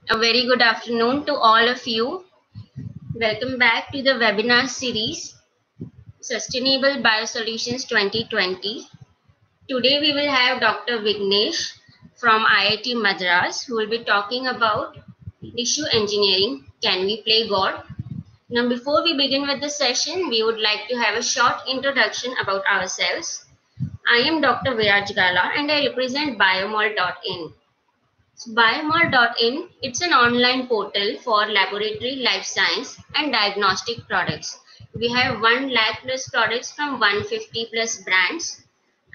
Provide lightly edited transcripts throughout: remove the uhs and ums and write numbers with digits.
A very good afternoon to all of you. Welcome back to the webinar series Sustainable Biosolutions 2020. Today we will have Dr. Vignesh from IIT Madras who will be talking about tissue engineering. Can we play God? Now before we begin with the session, we would like to have a short introduction about ourselves. I am Dr. Viraj Gala and I represent biomol.in. Biomol.in, it's an online portal for laboratory, life science and diagnostic products. We have 1 lakh plus products from 150 plus brands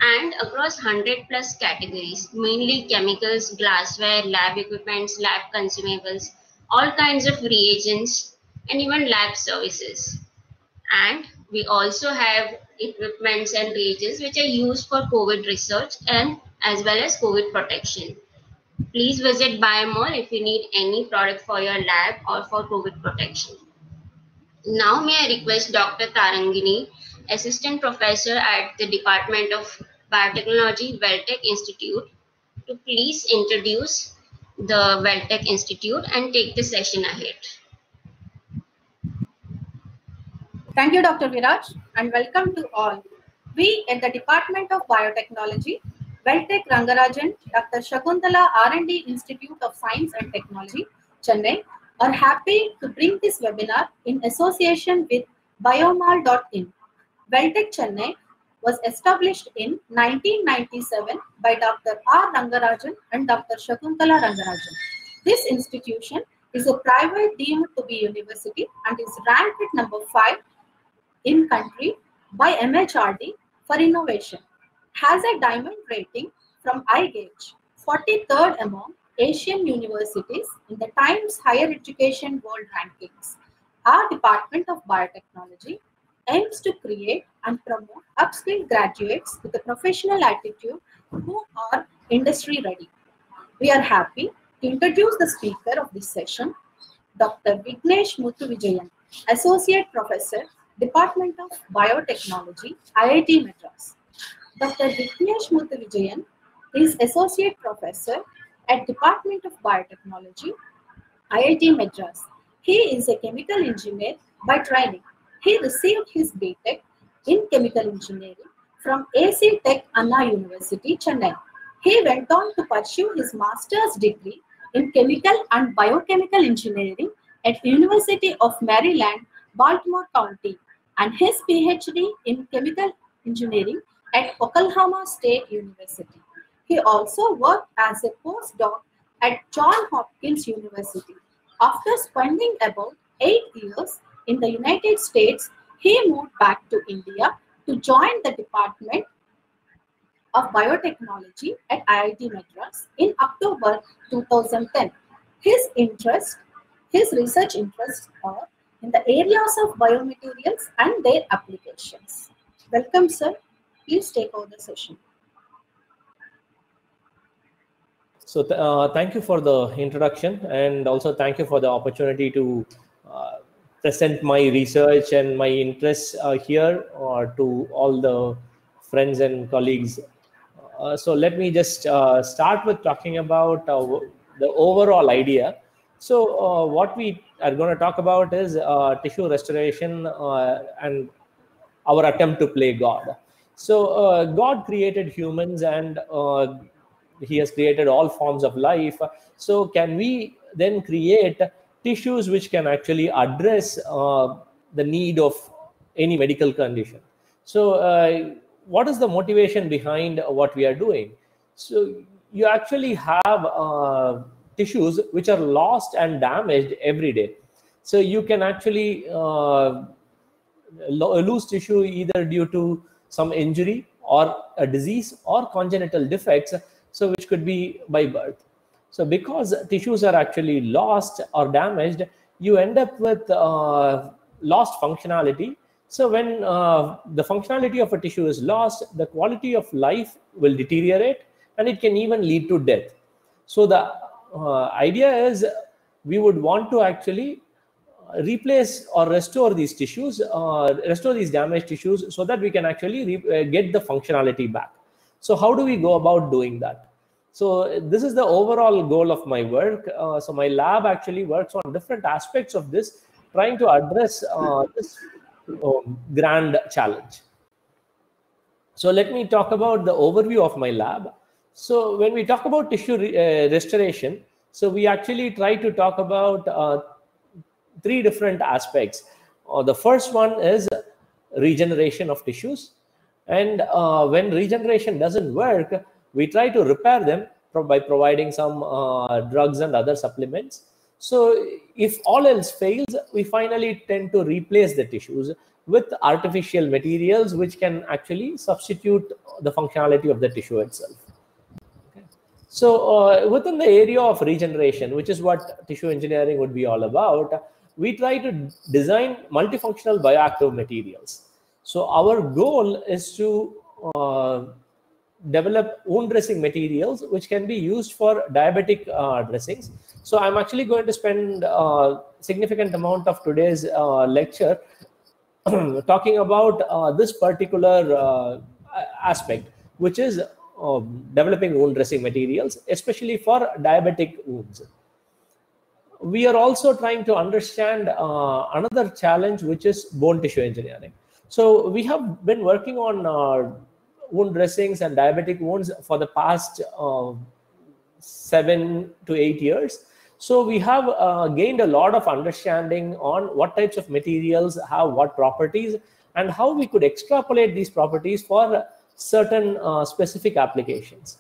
and across 100 plus categories, mainly chemicals, glassware, lab equipments, lab consumables, all kinds of reagents and even lab services. And we also have equipments and reagents which are used for COVID research and as well as COVID protection. Please visit Biomol if you need any product for your lab or for COVID protection. Now may I request Dr. Tarangini, Assistant Professor at the Department of Biotechnology, Welltech Institute, to please introduce the Welltech Institute and take the session ahead. Thank you, Dr. Viraj, and welcome to all. We at the Department of Biotechnology, Welltech Rangarajan, Dr. Shakuntala R&D Institute of Science and Technology, Chennai, are happy to bring this webinar in association with Biomol.in. Welltech Chennai was established in 1997 by Dr. R. Rangarajan and Dr. Shakuntala Rangarajan. This institution is a private deemed to be university and is ranked at number 5 in country by MHRD for innovation. Has a diamond rating from iGauge, 43rd among Asian universities in the Times Higher Education World Rankings. Our Department of Biotechnology aims to create and promote upskilled graduates with a professional attitude who are industry ready. We are happy to introduce the speaker of this session, Dr. Vignesh Muthuvijayan, Associate Professor, Department of Biotechnology, IIT Madras. Dr. Vignesh Muthuvijayan is Associate Professor at Department of Biotechnology, IIT Madras. He is a chemical engineer by training. He received his BTech in chemical engineering from AC Tech Anna University, Chennai. He went on to pursue his master's degree in chemical and biochemical engineering at University of Maryland, Baltimore County, and his PhD in chemical engineering at Oklahoma State University. He also worked as a postdoc at Johns Hopkins University. After spending about 8 years in the United States, he moved back to India to join the Department of Biotechnology at IIT Madras in October 2010. His research interests are in the areas of biomaterials and their applications. Welcome, sir. Please take over the session. So thank you for the introduction, and also thank you for the opportunity to present my research and my interests here to all the friends and colleagues. So let me just start with talking about the overall idea. So what we are going to talk about is tissue restoration and our attempt to play God. So God created humans and he has created all forms of life. So can we then create tissues which can actually address the need of any medical condition? So what is the motivation behind what we are doing? So you actually have tissues which are lost and damaged every day. So you can actually lose tissue either due to some injury or a disease or congenital defects, so which could be by birth. So because tissues are actually lost or damaged, you end up with lost functionality. So when the functionality of a tissue is lost, the quality of life will deteriorate and it can even lead to death. So the idea is we would want to actually replace or restore these tissues, restore these damaged tissues, so that we can actually get the functionality back. So how do we go about doing that? So this is the overall goal of my work. So my lab actually works on different aspects of this, trying to address this grand challenge. So let me talk about the overview of my lab. So when we talk about tissue restoration, so we actually try to talk about three different aspects. The first one is regeneration of tissues. And when regeneration doesn't work, we try to repair them by providing some drugs and other supplements. So if all else fails, we finally tend to replace the tissues with artificial materials which can actually substitute the functionality of the tissue itself. Okay. So within the area of regeneration, which is what tissue engineering would be all about, we try to design multifunctional bioactive materials. So our goal is to develop wound dressing materials which can be used for diabetic dressings. So I'm actually going to spend a significant amount of today's lecture talking about this particular aspect, which is developing wound dressing materials, especially for diabetic wounds. We are also trying to understand another challenge, which is bone tissue engineering. So we have been working on wound dressings and diabetic wounds for the past 7 to 8 years. So we have gained a lot of understanding on what types of materials have what properties and how we could extrapolate these properties for certain specific applications.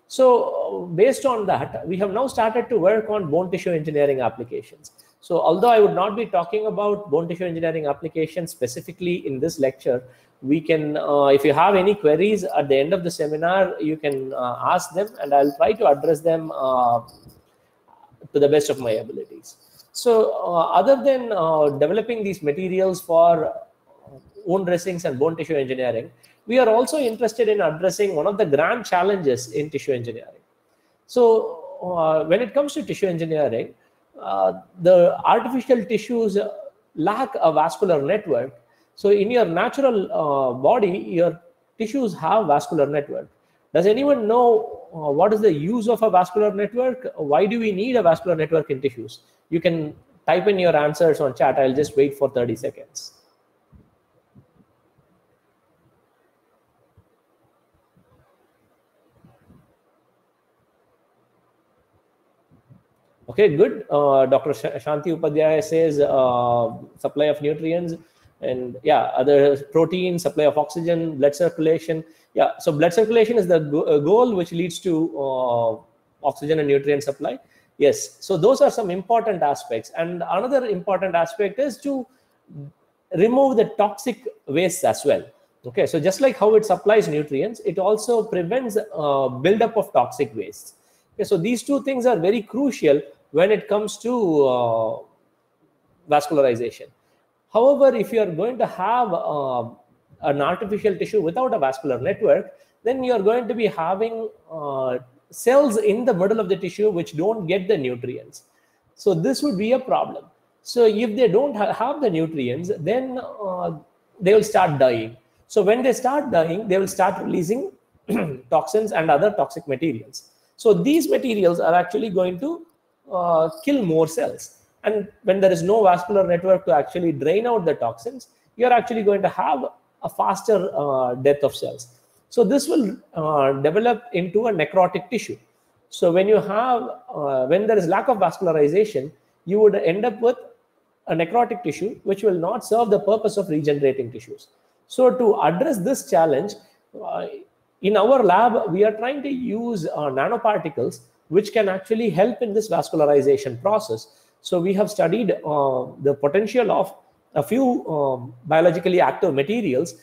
So based on that, we have now started to work on bone tissue engineering applications. So although I would not be talking about bone tissue engineering applications specifically in this lecture, we can, if you have any queries at the end of the seminar, you can ask them and I'll try to address them to the best of my abilities. So other than developing these materials for wound dressings and bone tissue engineering, we are also interested in addressing one of the grand challenges in tissue engineering. So when it comes to tissue engineering, the artificial tissues lack a vascular network. So in your natural body, your tissues have vascular network. Does anyone know what is the use of a vascular network? Why do we need a vascular network in tissues? You can type in your answers on chat. I'll just wait for 30 seconds. Okay, good. Dr. Shanti Upadhyaya says supply of nutrients and yeah, other protein, supply of oxygen, blood circulation. Yeah, so blood circulation is the goal which leads to oxygen and nutrient supply. Yes, so those are some important aspects. And another important aspect is to remove the toxic waste as well. Okay, so just like how it supplies nutrients, it also prevents buildup of toxic waste. Okay, so these two things are very crucial when it comes to vascularization. However, if you are going to have an artificial tissue without a vascular network, then you are going to be having cells in the middle of the tissue which don't get the nutrients. So this would be a problem. So if they don't have the nutrients, then they will start dying. So when they start dying, they will start releasing toxins and other toxic materials. So these materials are actually going to kill more cells. And when there is no vascular network to actually drain out the toxins, you're actually going to have a faster death of cells. So this will develop into a necrotic tissue. So when you have, when there is lack of vascularization, you would end up with a necrotic tissue, which will not serve the purpose of regenerating tissues. So to address this challenge, in our lab, we are trying to use nanoparticles, which can actually help in this vascularization process. So we have studied the potential of a few biologically active materials,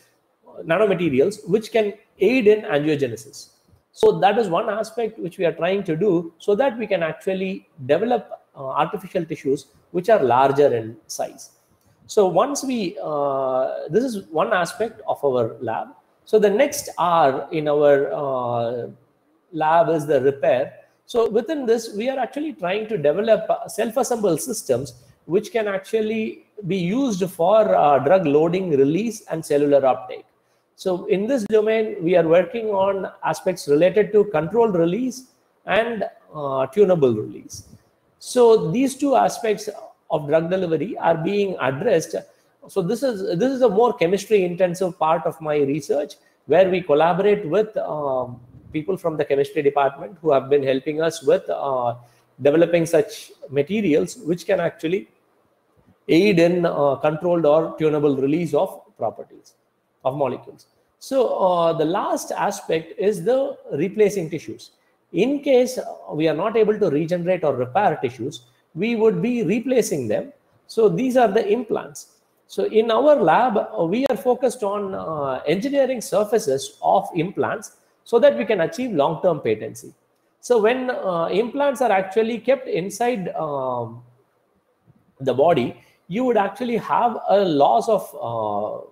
nanomaterials, which can aid in angiogenesis. So that is one aspect which we are trying to do so that we can actually develop artificial tissues which are larger in size. So once we, this is one aspect of our lab. So the next R in our lab is the repair. So within this, we are actually trying to develop self-assembled systems which can actually be used for drug loading, release, and cellular uptake. So in this domain, we are working on aspects related to controlled release and tunable release. So these two aspects of drug delivery are being addressed. So this is a more chemistry intensive part of my research, where we collaborate with people from the chemistry department who have been helping us with developing such materials which can actually aid in controlled or tunable release of properties of molecules. So the last aspect is the replacing tissues. In case we are not able to regenerate or repair tissues, we would be replacing them. So these are the implants. So in our lab, we are focused on engineering surfaces of implants so that we can achieve long-term patency. So when implants are actually kept inside the body, you would actually have a loss of,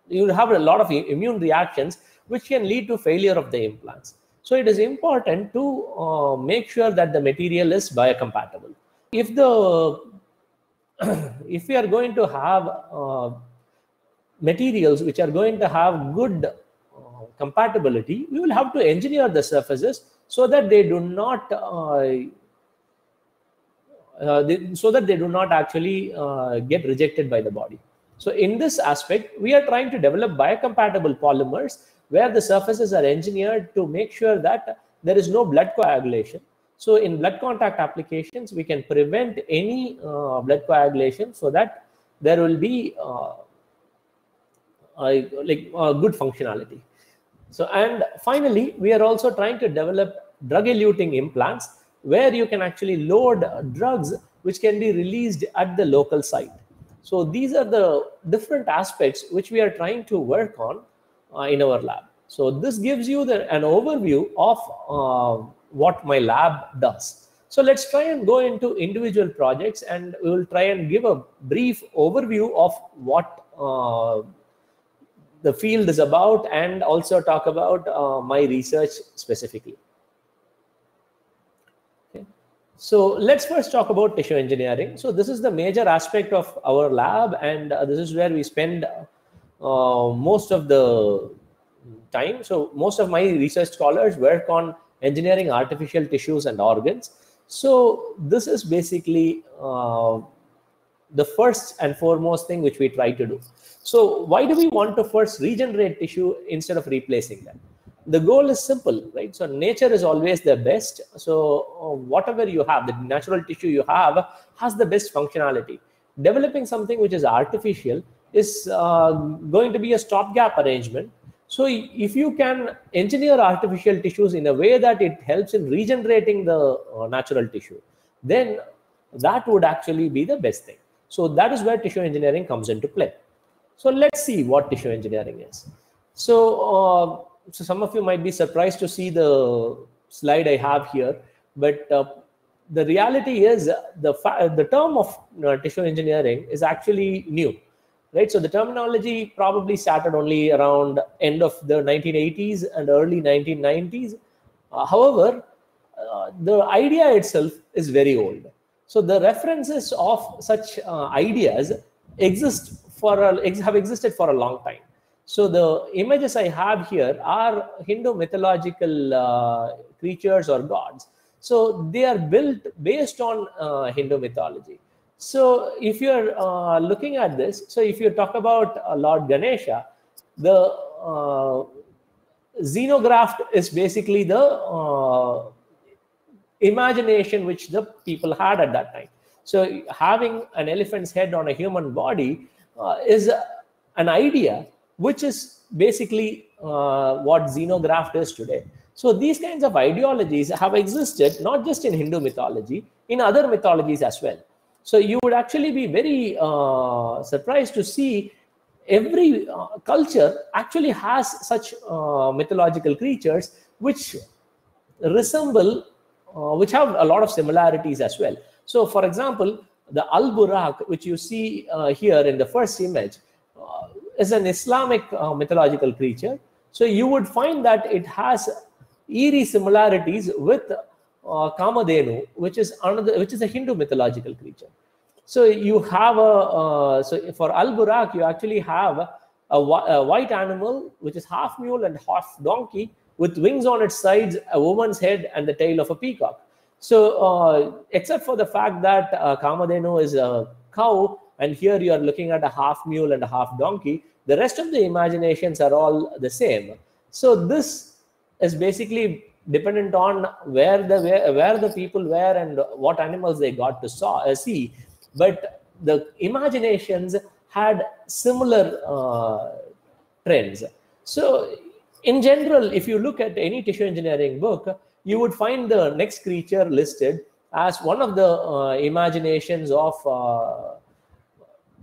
you would have a lot of immune reactions which can lead to failure of the implants. So it is important to make sure that the material is biocompatible. If we are going to have materials which are going to have good compatibility, we will have to engineer the surfaces so that they do not actually get rejected by the body. So in this aspect, we are trying to develop biocompatible polymers where the surfaces are engineered to make sure that there is no blood coagulation. So in blood contact applications, we can prevent any blood coagulation so that there will be good functionality. So, and finally, we are also trying to develop drug-eluting implants where you can actually load drugs which can be released at the local site. So these are the different aspects which we are trying to work on in our lab. So this gives you an overview of what my lab does. So let's try and go into individual projects, and we will try and give a brief overview of what the field is about, and also talk about my research specifically. Okay. So let's first talk about tissue engineering. So this is the major aspect of our lab, and this is where we spend most of the time. So most of my research scholars work on engineering artificial tissues and organs. So this is basically the first and foremost thing which we try to do. So why do we want to first regenerate tissue instead of replacing them? The goal is simple, right? So nature is always the best. So whatever you have, the natural tissue you have has the best functionality. Developing something which is artificial is going to be a stopgap arrangement. So if you can engineer artificial tissues in a way that it helps in regenerating the natural tissue, then that would actually be the best thing. So that is where tissue engineering comes into play. So let's see what tissue engineering is. So, so some of you might be surprised to see the slide I have here, but the reality is the term of tissue engineering is actually new. Right, so the terminology probably started only around end of the 1980s and early 1990s. However, the idea itself is very old. So the references of such ideas have existed for a long time. So the images I have here are Hindu mythological creatures or gods. So they are built based on Hindu mythology. So if you're looking at this, so if you talk about Lord Ganesha, the xenograph is basically the imagination which the people had at that time. So having an elephant's head on a human body is an idea which is basically what xenograph is today. So these kinds of ideologies have existed not just in Hindu mythology, in other mythologies as well. So you would actually be very surprised to see every culture actually has such mythological creatures which resemble, which have a lot of similarities as well. So for example, the Al-Buraq, which you see here in the first image, is an Islamic mythological creature. So you would find that it has eerie similarities with Kamadhenu, which is a Hindu mythological creature. So you have so for Al-Buraq, you actually have a white animal which is half mule and half donkey, with wings on its sides, a woman's head, and the tail of a peacock. So except for the fact that Kamadhenu is a cow, and here you are looking at a half mule and a half donkey, the rest of the imaginations are all the same. So this is basically dependent on where the people were and what animals they got to see. But the imaginations had similar trends. So in general, if you look at any tissue engineering book, you would find the next creature listed as one of the imaginations of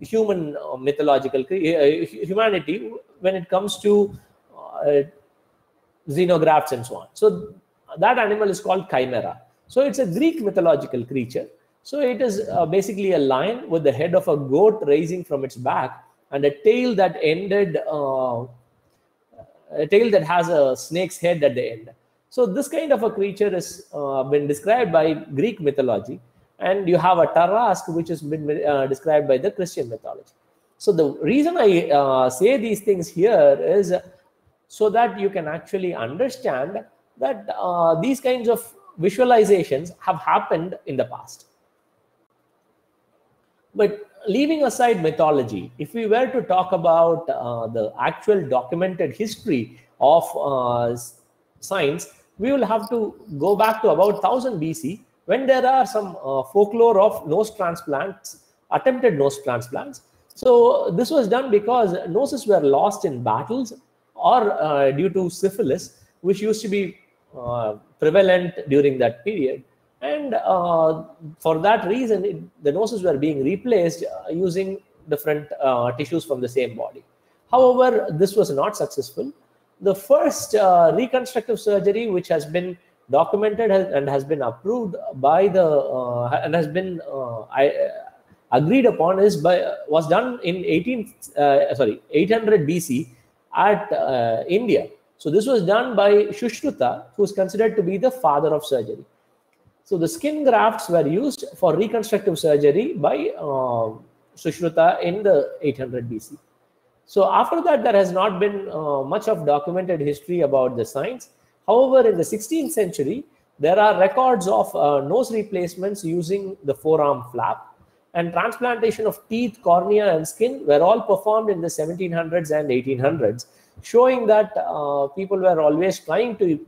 human mythological humanity when it comes to xenografts and so on. So that animal is called chimera. So it's a Greek mythological creature. So it is basically a lion with the head of a goat raising from its back and a tail that has a snake's head at the end. So this kind of a creature has been described by Greek mythology, and you have a Tarrasque which has been described by the Christian mythology. So the reason I say these things here is so that you can actually understand that these kinds of visualizations have happened in the past. But leaving aside mythology, if we were to talk about the actual documented history of science, we will have to go back to about 1000 BC, when there are some folklore of nose transplants, attempted nose transplants. So this was done because noses were lost in battles or due to syphilis, which used to be prevalent during that period. And for that reason, the noses were being replaced using different tissues from the same body. However, this was not successful. The first reconstructive surgery which has been documented and has been approved by the and has been agreed upon was done in 800 BC at India. So this was done by Sushruta, who is considered to be the father of surgery. So the skin grafts were used for reconstructive surgery by Sushruta in the 800 BC. So after that, there has not been much of documented history about the science. However, in the 16th century, there are records of nose replacements using the forearm flap, and transplantation of teeth, cornea, and skin were all performed in the 1700s and 1800s, showing that people were always trying to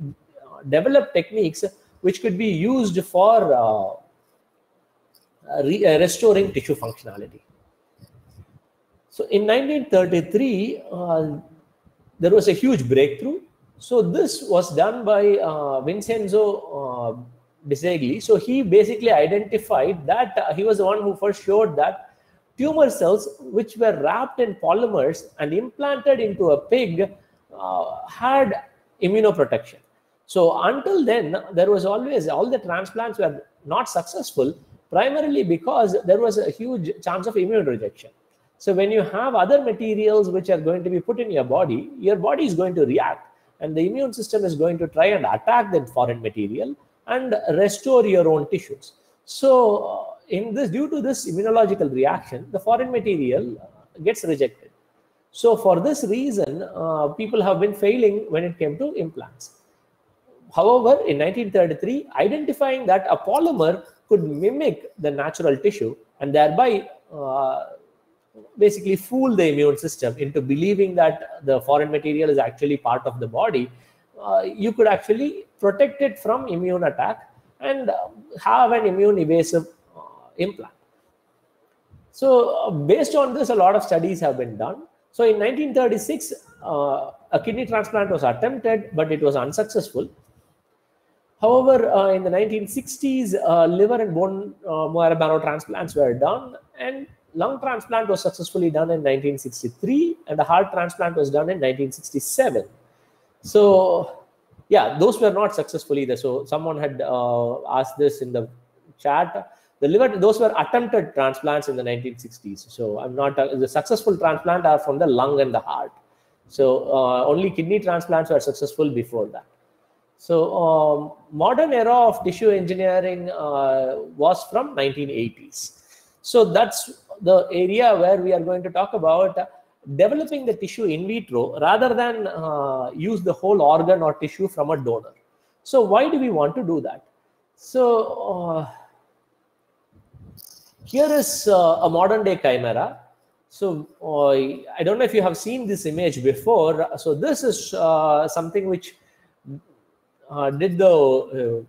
develop techniques which could be used for restoring tissue functionality. So in 1933, there was a huge breakthrough. So this was done by Vincenzo Bisegli. So he basically identified that he was the one who first showed that tumor cells which were wrapped in polymers and implanted into a pig had immunoprotection. So until then, there was always, all the transplants were not successful, primarily because there was a huge chance of immune rejection. So when you have other materials which are going to be put in your body is going to react, and the immune system is going to try and attack that foreign material and restore your own tissues. So due to this immunological reaction, the foreign material gets rejected. So for this reason, people have been failing when it came to implants. However, in 1933, identifying that a polymer could mimic the natural tissue and thereby basically fool the immune system into believing that the foreign material is actually part of the body, you could actually protect it from immune attack and have an immune evasive implant. So based on this, a lot of studies have been done. So in 1936, a kidney transplant was attempted, but it was unsuccessful. However, in the 1960s, liver and bone marrow transplants were done, and lung transplant was successfully done in 1963, and the heart transplant was done in 1967. So yeah, those were not successful either. So someone had asked this in the chat. The liver, those were attempted transplants in the 1960s. So I'm not, the successful transplant are from the lung and the heart. So only kidney transplants were successful before that. So modern era of tissue engineering was from 1980s. So that's the area where we are going to talk about developing the tissue in vitro rather than use the whole organ or tissue from a donor. So why do we want to do that? So here is a modern day chimera. So I don't know if you have seen this image before. So this is something which did the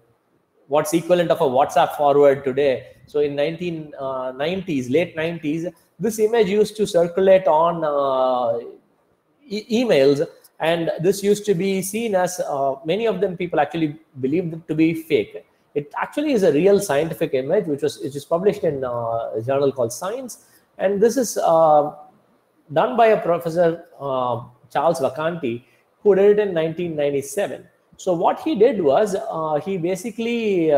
what's equivalent of a WhatsApp forward today. So in 1990s, late 90s, this image used to circulate on emails, and this used to be seen as many of them people actually believed it to be fake. It actually is a real scientific image, which is published in a journal called Science, and this is done by a professor, Charles Vacanti, who did it in 1997. So what he did was he basically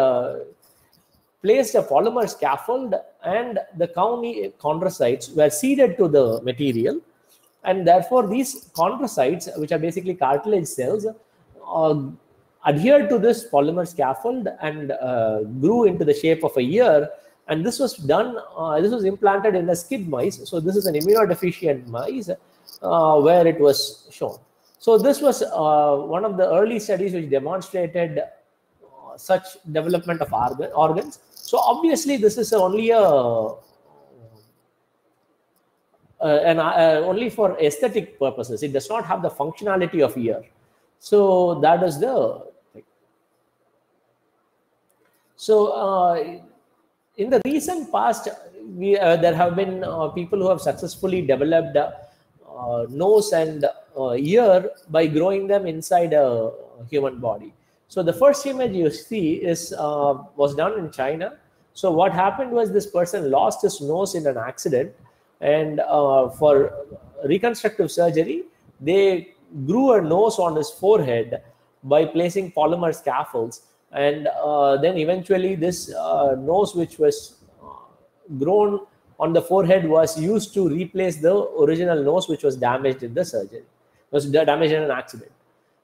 placed a polymer scaffold, and the chondrocytes were seeded to the material, and therefore these chondrocytes, which are basically cartilage cells, adhered to this polymer scaffold and grew into the shape of a ear. And this was done, this was implanted in the SCID mice. So this is an immunodeficient mice where it was shown. So this was one of the early studies which demonstrated such development of organs. So obviously this is only only for aesthetic purposes. It does not have the functionality of ear. So that is the thing. So in the recent past, there have been people who have successfully developed nose and ear by growing them inside a human body. So the first image you see is was done in China. So what happened was this person lost his nose in an accident, and for reconstructive surgery, they grew a nose on his forehead by placing polymer scaffolds, and then eventually this nose which was grown on the forehead was used to replace the original nose which was damaged in the surgery, was damaged in an accident.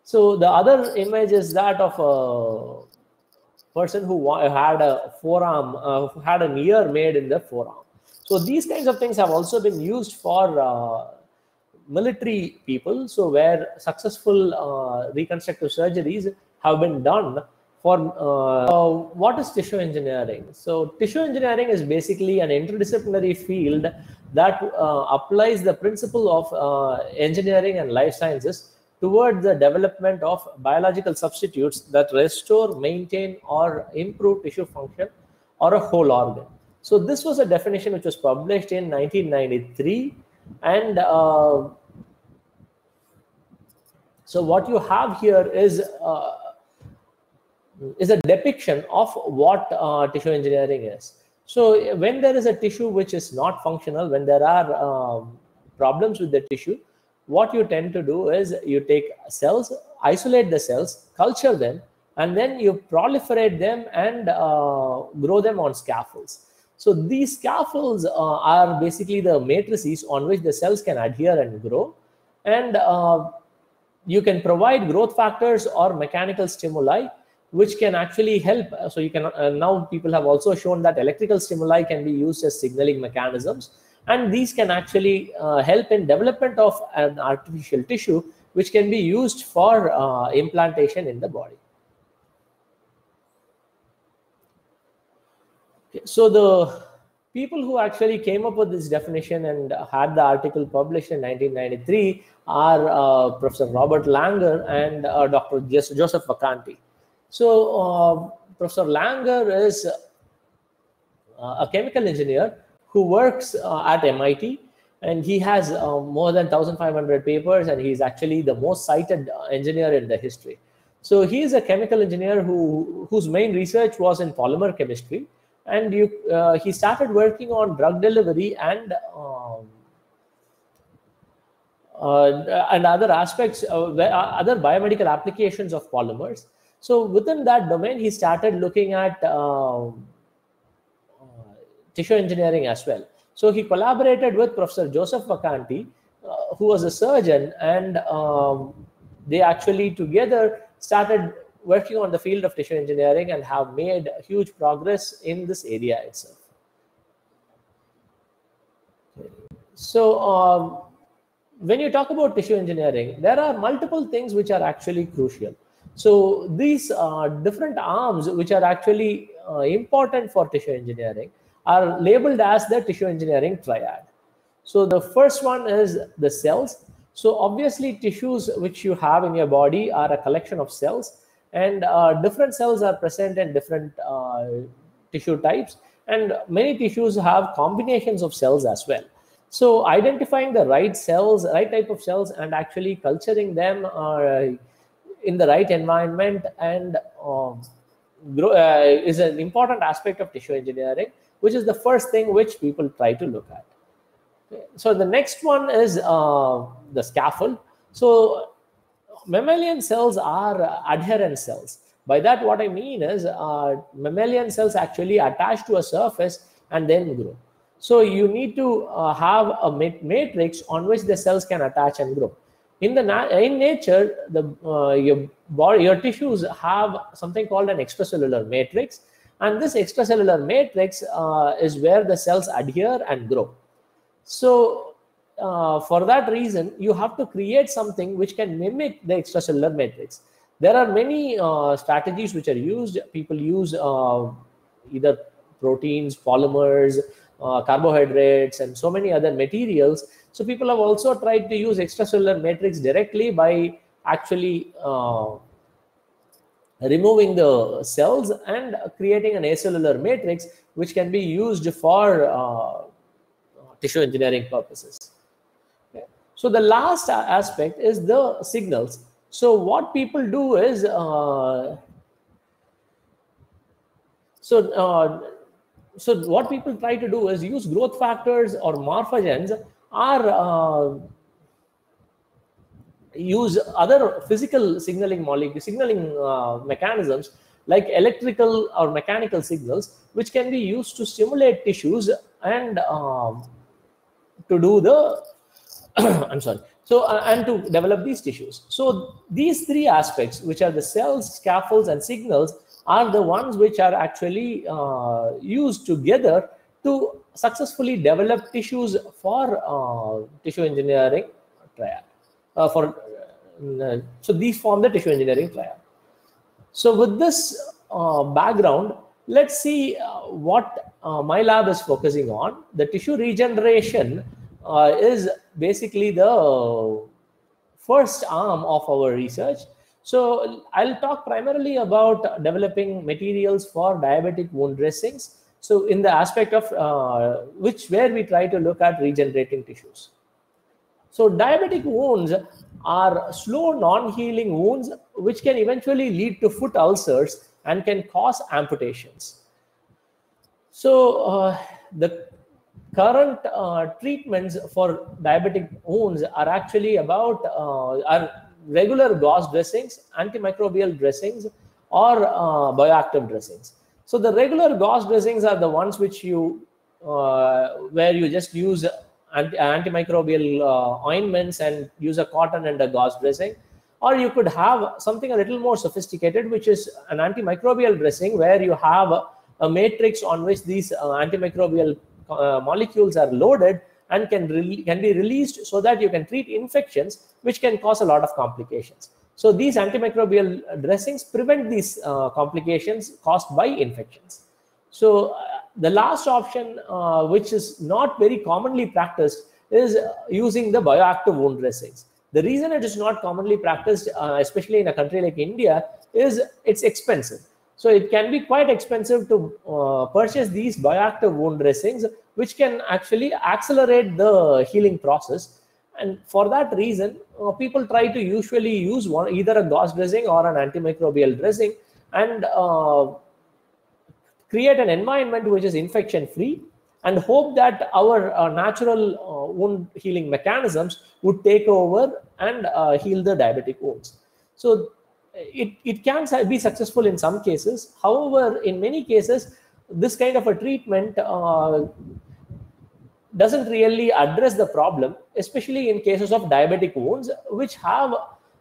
So the other image is that of a person who had a forearm, had an ear made in the forearm. So these kinds of things have also been used for military people. So where successful reconstructive surgeries have been done for what is tissue engineering? So tissue engineering is basically an interdisciplinary field that applies the principle of engineering and life sciences towards the development of biological substitutes that restore, maintain, or improve tissue function or a whole organ. So this was a definition which was published in 1993, and so what you have here is a depiction of what tissue engineering is. So when there is a tissue which is not functional, when there are problems with the tissue, what you tend to do is you take cells, isolate the cells, culture them, and then you proliferate them and grow them on scaffolds. So these scaffolds are basically the matrices on which the cells can adhere and grow. And you can provide growth factors or mechanical stimuli which can actually help. So you can now people have also shown that electrical stimuli can be used as signaling mechanisms, and these can actually help in development of an artificial tissue which can be used for implantation in the body. Okay, so the people who actually came up with this definition and had the article published in 1993 are Professor Robert Langer and Dr. Joseph Vacanti. So Professor Langer is a chemical engineer who works at MIT, and he has more than 1,500 papers, and he's actually the most cited engineer in the history. So he is a chemical engineer whose main research was in polymer chemistry, and he started working on drug delivery and other aspects, other biomedical applications of polymers. So within that domain, he started looking at tissue engineering as well. So he collaborated with Professor Joseph Vacanti, who was a surgeon, and they actually together started working on the field of tissue engineering and have made huge progress in this area itself. So when you talk about tissue engineering, there are multiple things which are actually crucial. So these different arms which are actually important for tissue engineering are labeled as the tissue engineering triad. So the first one is the cells. So obviously tissues which you have in your body are a collection of cells, and different cells are present in different tissue types, and many tissues have combinations of cells as well. So identifying the right cells, right type of cells, and actually culturing them in the right environment and is an important aspect of tissue engineering, which is the first thing which people try to look at. Okay. So the next one is the scaffold. So mammalian cells are adherent cells. By that, what I mean is mammalian cells actually attach to a surface and then grow. So you need to have a matrix on which the cells can attach and grow. In nature, your tissues have something called an extracellular matrix, and this extracellular matrix is where the cells adhere and grow. So for that reason, you have to create something which can mimic the extracellular matrix. There are many strategies which are used. People use either proteins, polymers, carbohydrates, and so many other materials. So people have also tried to use extracellular matrix directly by actually removing the cells and creating an acellular matrix, which can be used for tissue engineering purposes. Okay. So the last aspect is the signals. So what people do is so what people try to do is use growth factors or morphogens, or use other physical signaling mechanisms like electrical or mechanical signals, which can be used to stimulate tissues and to do the I'm sorry. So and to develop these tissues. So these three aspects, which are the cells, scaffolds, and signals, are the ones which are actually used together to successfully develop tissues for tissue engineering triad. So these form the tissue engineering triad. So with this background, let's see what my lab is focusing on. The tissue regeneration is basically the first arm of our research. So I'll talk primarily about developing materials for diabetic wound dressings. So in the aspect of where we try to look at regenerating tissues. So diabetic wounds are slow non-healing wounds which can eventually lead to foot ulcers and can cause amputations. So the current treatments for diabetic wounds are actually about regular gauze dressings, antimicrobial dressings, or bioactive dressings. So the regular gauze dressings are the ones which where you just use antimicrobial ointments and use a cotton and a gauze dressing. Or you could have something a little more sophisticated, which is an antimicrobial dressing where you have a matrix on which these antimicrobial molecules are loaded and can be released so that you can treat infections which can cause a lot of complications. So these antimicrobial dressings prevent these complications caused by infections. So the last option, which is not very commonly practiced, is using the bioactive wound dressings. The reason it is not commonly practiced, especially in a country like India, is it's expensive. So it can be quite expensive to purchase these bioactive wound dressings, which can actually accelerate the healing process. And for that reason, people try to usually use either a gauze dressing or an antimicrobial dressing and create an environment which is infection-free and hope that our natural wound healing mechanisms would take over and heal the diabetic wounds. So it can be successful in some cases. However, in many cases, this kind of a treatment doesn't really address the problem, especially in cases of diabetic wounds, which have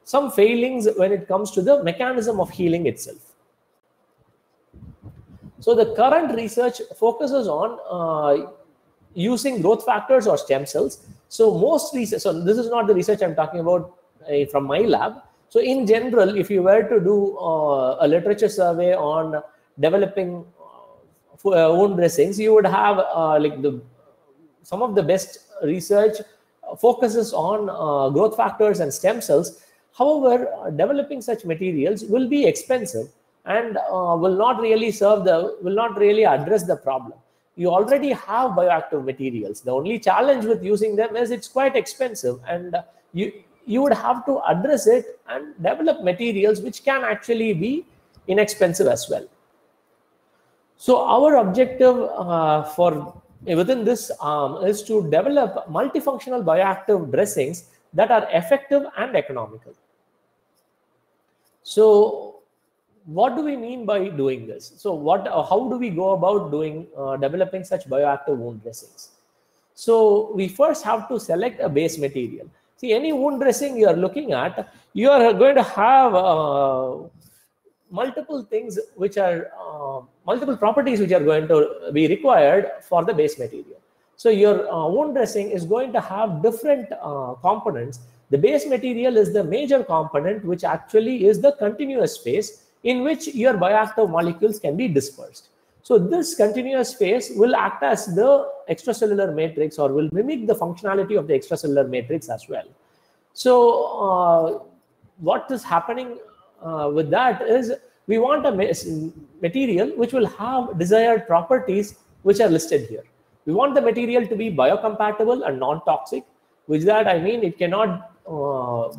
some failings when it comes to the mechanism of healing itself. So the current research focuses on using growth factors or stem cells. So most research, so this is not the research I'm talking about from my lab. So in general, if you were to do a literature survey on developing wound dressings, you would have some of the best research focuses on growth factors and stem cells. However, developing such materials will be expensive and will not really address the problem. You already have bioactive materials. The only challenge with using them is it's quite expensive, and you would have to address it and develop materials which can actually be inexpensive as well. So our objective within this is to develop multifunctional bioactive dressings that are effective and economical. So what do we mean by doing this? So how do we go about developing such bioactive wound dressings? So we first have to select a base material. See, any wound dressing you are looking at, you are going to have multiple things which are multiple properties which are going to be required for the base material. So your wound dressing is going to have different components. The base material is the major component, which actually is the continuous phase in which your bioactive molecules can be dispersed. So this continuous phase will act as the extracellular matrix, or will mimic the functionality of the extracellular matrix as well. So what is happening with that is, we want a material which will have desired properties which are listed here. We want the material to be biocompatible and non-toxic, which that I mean it cannot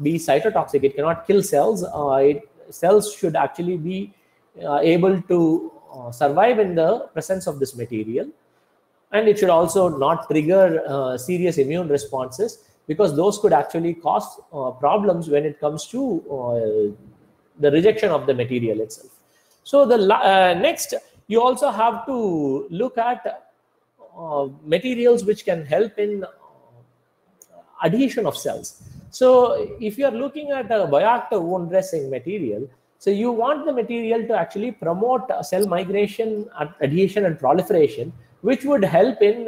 be cytotoxic, it cannot kill cells. Cells should actually be able to survive in the presence of this material, and it should also not trigger serious immune responses, because those could actually cause problems when it comes to the rejection of the material itself. So the next, you also have to look at materials which can help in adhesion of cells. So if you are looking at a bioactive wound dressing material, so you want the material to actually promote cell migration, adhesion, and proliferation, which would help in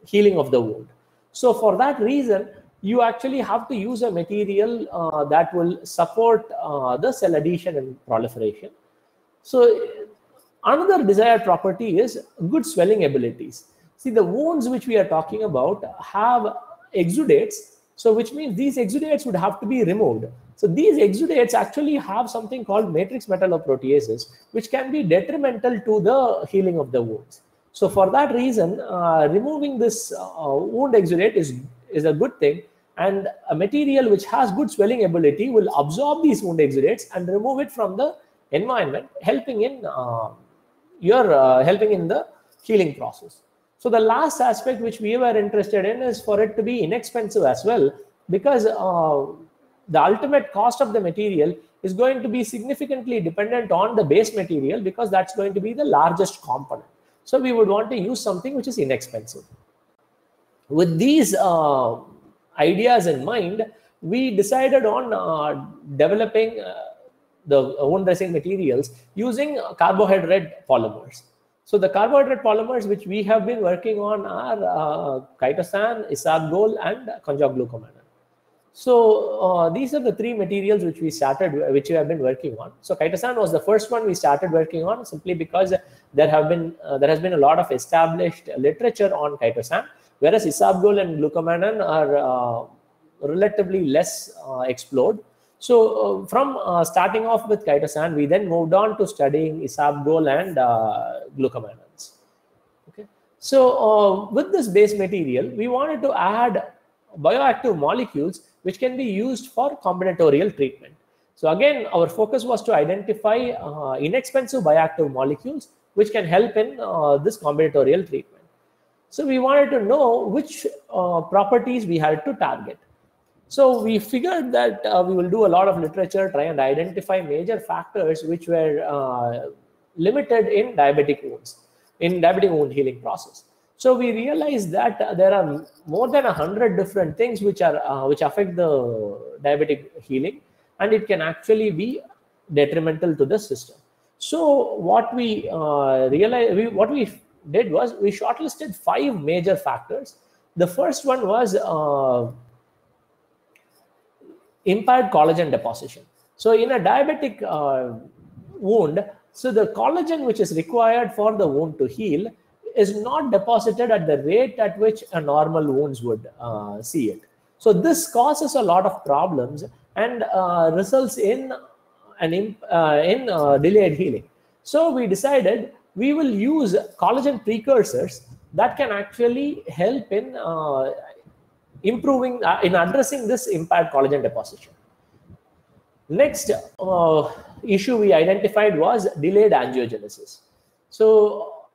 healing of the wound. So for that reason, you actually have to use a material that will support the cell adhesion and proliferation. So another desired property is good swelling abilities. See, the wounds which we are talking about have exudates, so which means these exudates would have to be removed. So these exudates actually have something called matrix metalloproteases, which can be detrimental to the healing of the wounds. So for that reason, removing this wound exudate is a good thing, and a material which has good swelling ability will absorb these wound exudates and remove it from the environment, helping in the healing process. So the last aspect which we were interested in is for it to be inexpensive as well, because the ultimate cost of the material is going to be significantly dependent on the base material, because that's going to be the largest component. So we would want to use something which is inexpensive. With these ideas in mind, we decided on developing the wound dressing materials using carbohydrate polymers. So the carbohydrate polymers which we have been working on are chitosan, isabgol, and conjuglucomannan. So these are the three materials which we have been working on. So chitosan was the first one we started working on, simply because there has been a lot of established literature on chitosan, whereas isabgol and glucomannan are relatively less explored. So from starting off with chitosan, we then moved on to studying isabgol and glucomannans. Okay. So with this base material, we wanted to add bioactive molecules which can be used for combinatorial treatment. So again, our focus was to identify inexpensive bioactive molecules which can help in this combinatorial treatment. So we wanted to know which properties we had to target. So we figured that we will do a lot of literature, try and identify major factors which were limited in diabetic wounds, in diabetic wound healing process. So we realized that there are more than 100 different things which affect the diabetic healing, and it can actually be detrimental to the system. So what we did was we shortlisted 5 major factors The first one was impaired collagen deposition. So in a diabetic wound, so the collagen which is required for the wound to heal is not deposited at the rate at which a normal wounds would see it. So this causes a lot of problems and results in delayed healing. So we decided we will use collagen precursors that can actually help in improving, in addressing this impaired collagen deposition. Next issue we identified was delayed angiogenesis. So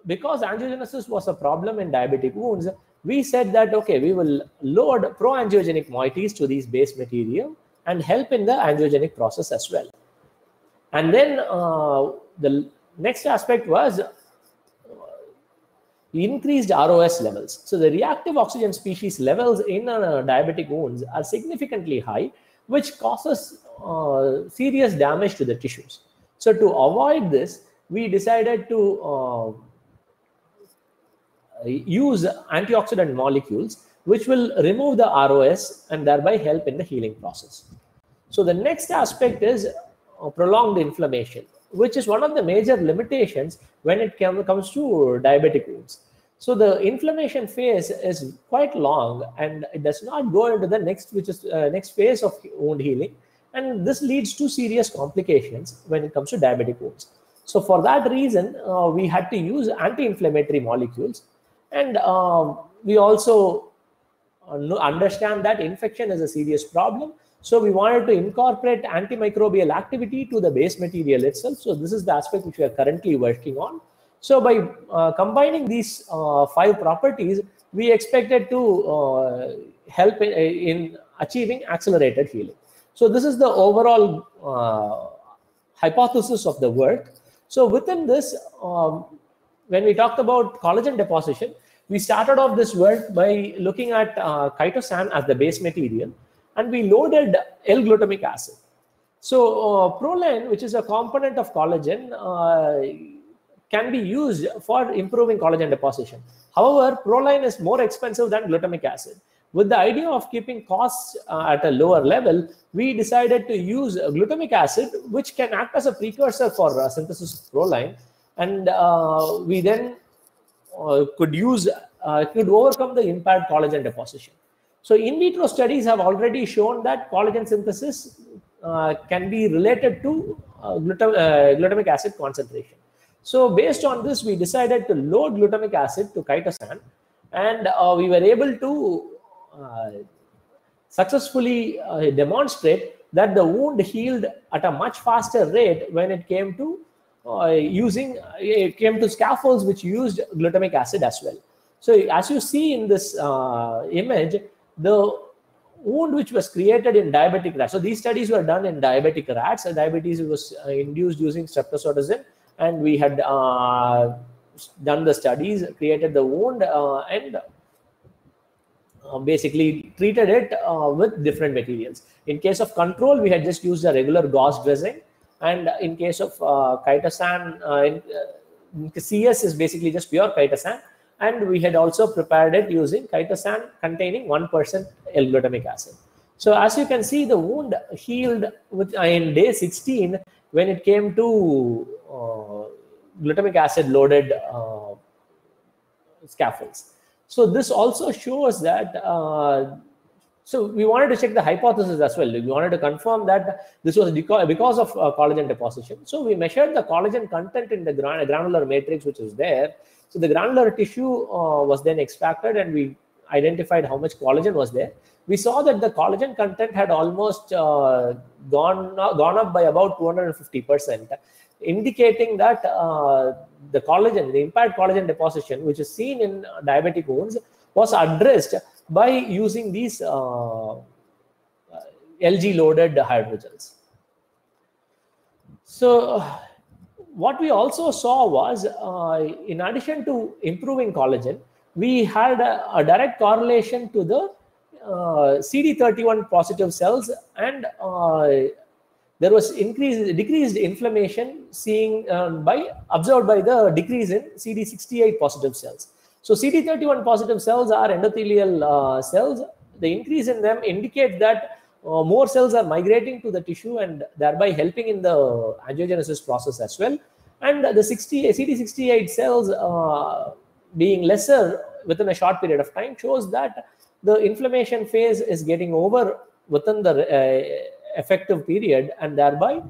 because angiogenesis was a problem in diabetic wounds, we said that, okay, we will load proangiogenic moieties to these base material and help in the angiogenic process as well. And then the next aspect was increased ROS levels. So the reactive oxygen species levels in diabetic wounds are significantly high, which causes serious damage to the tissues. So to avoid this, we decided to use antioxidant molecules which will remove the ROS and thereby help in the healing process. So the next aspect is prolonged inflammation, which is one of the major limitations when it comes to diabetic wounds. So the inflammation phase is quite long and it does not go into the next, which is next phase of wound healing. And this leads to serious complications when it comes to diabetic wounds. So for that reason, we had to use anti-inflammatory molecules. And we also understand that infection is a serious problem. So we wanted to incorporate antimicrobial activity to the base material itself. So this is the aspect which we are currently working on. So by combining these 5 properties, we expected to help in achieving accelerated healing. So this is the overall hypothesis of the work. So within this, when we talked about collagen deposition, we started off this work by looking at chitosan as the base material, and we loaded L-glutamic acid. So proline, which is a component of collagen, can be used for improving collagen deposition. However, proline is more expensive than glutamic acid. With the idea of keeping costs at a lower level, we decided to use glutamic acid, which can act as a precursor for synthesis of proline. And we then could overcome the impaired collagen deposition. So in vitro studies have already shown that collagen synthesis can be related to glutamic acid concentration. So based on this, we decided to load glutamic acid to chitosan, and we were able to successfully demonstrate that the wound healed at a much faster rate when it came to scaffolds which used glutamic acid as well. So as you see in this image, the wound which was created in diabetic rats. So these studies were done in diabetic rats. Diabetes was induced using streptozotocin, and we had done the studies, created the wound, and basically treated it with different materials. In case of control, we had just used a regular gauze dressing, and in case of chitosan, CS is basically just pure chitosan, and we had also prepared it using chitosan containing 1% L-glutamic acid. So as you can see, the wound healed in day 16 when it came to glutamic acid loaded scaffolds. So this also shows that, so we wanted to check the hypothesis as well. We wanted to confirm that this was because of collagen deposition. So we measured the collagen content in the granular matrix which is there. So the granular tissue was then extracted, and we identified how much collagen was there. We saw that the collagen content had almost gone up by about 250%, indicating that the impaired collagen deposition, which is seen in diabetic wounds, was addressed by using these Lg-loaded hydrogels. So what we also saw was, in addition to improving collagen, we had a direct correlation to the CD31 positive cells, and there was decreased inflammation observed by the decrease in CD68 positive cells. So CD31 positive cells are endothelial cells. The increase in them indicates that more cells are migrating to the tissue and thereby helping in the angiogenesis process as well. And the CD68 cells being lesser within a short period of time shows that the inflammation phase is getting over within the effective period, and thereby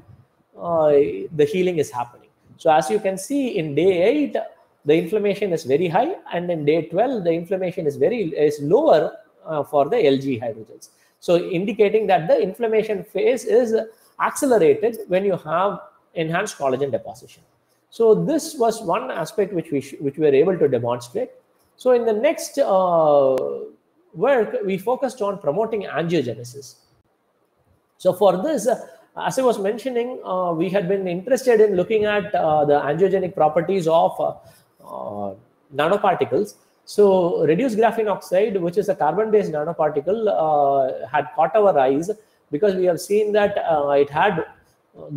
the healing is happening. So as you can see, in day 8, the inflammation is very high, and in day 12, the inflammation is lower for the LG hydrogels. So indicating that the inflammation phase is accelerated when you have enhanced collagen deposition. So this was one aspect which we were able to demonstrate. So in the next work, we focused on promoting angiogenesis. So for this, as I was mentioning, we had been interested in looking at the angiogenic properties of nanoparticles. So reduced graphene oxide, which is a carbon-based nanoparticle, had caught our eyes because we have seen that it had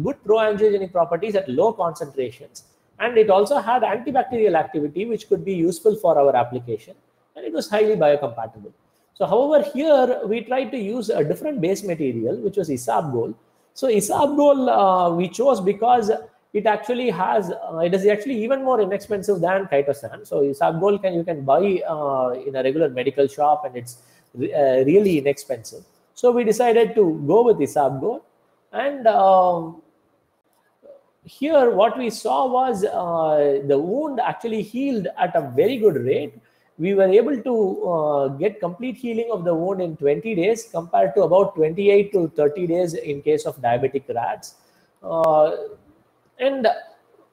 good pro-angiogenic properties at low concentrations, and it also had antibacterial activity, which could be useful for our application, and it was highly biocompatible. So however, here we tried to use a different base material, which was Isabgol. So Isabgol we chose because it actually has, it is actually even more inexpensive than chitosan. So Isabgol you can buy in a regular medical shop, and it's really inexpensive. So we decided to go with Isabgol. And here what we saw was the wound actually healed at a very good rate. We were able to get complete healing of the wound in 20 days compared to about 28 to 30 days in case of diabetic rats. And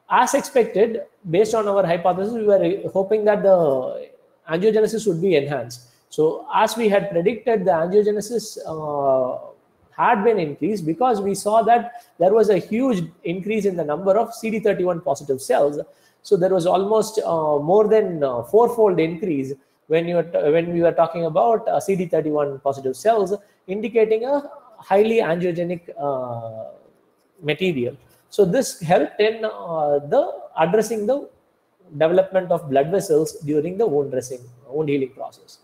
as expected, based on our hypothesis, we were hoping that the angiogenesis would be enhanced. So as we had predicted, the angiogenesis had been increased because we saw that there was a huge increase in the number of CD31 positive cells. So there was almost more than fourfold increase when we were talking about CD31 positive cells, indicating a highly angiogenic material. So this helped in addressing the development of blood vessels during the wound healing process.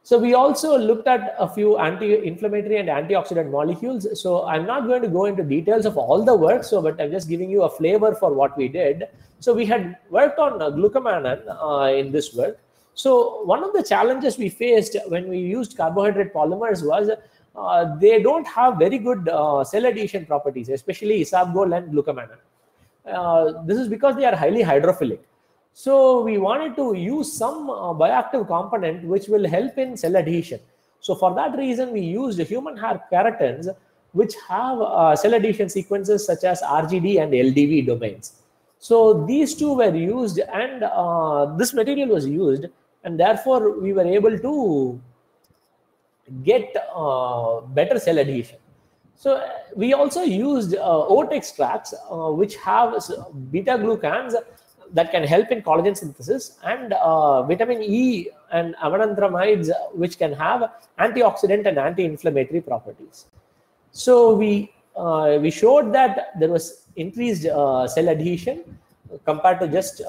So we also looked at a few anti-inflammatory and antioxidant molecules. So I'm not going to go into details of all the work, but I'm just giving you a flavor for what we did. So we had worked on glucomannan in this work. So one of the challenges we faced when we used carbohydrate polymers was they don't have very good cell adhesion properties, especially Isabgol and glucomannan. This is because they are highly hydrophilic. So we wanted to use some bioactive component which will help in cell adhesion. So for that reason, we used human hair keratins, which have cell adhesion sequences such as RGD and LDV domains. So these two were used, and this material was used, and therefore we were able to get better cell adhesion. So we also used oat extracts, which have beta-glucans that can help in collagen synthesis, and vitamin E and amanantramides, which can have antioxidant and anti-inflammatory properties. So we showed that there was increased cell adhesion compared to just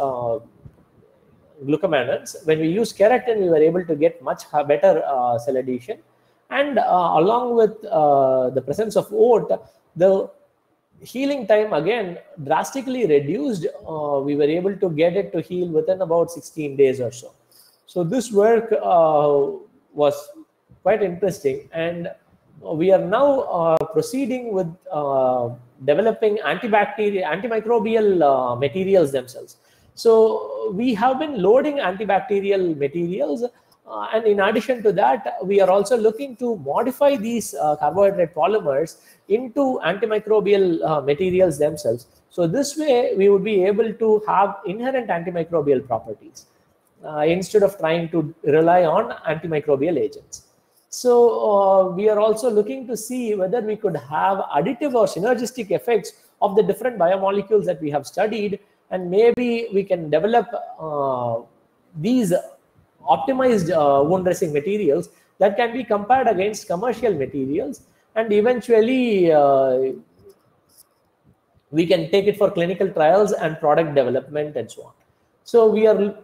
glucomannan. When we used keratin, we were able to get much better cell adhesion, and along with the presence of oat, the healing time again drastically reduced. We were able to get it to heal within about 16 days or so. So this work was quite interesting, and we are now proceeding with developing antimicrobial materials themselves. So we have been loading antibacterial materials, and in addition to that, we are also looking to modify these carbohydrate polymers into antimicrobial materials themselves. So this way, we would be able to have inherent antimicrobial properties instead of trying to rely on antimicrobial agents. So we are also looking to see whether we could have additive or synergistic effects of the different biomolecules that we have studied, and maybe we can develop these optimized wound dressing materials that can be compared against commercial materials, and eventually we can take it for clinical trials and product development and so on. So we are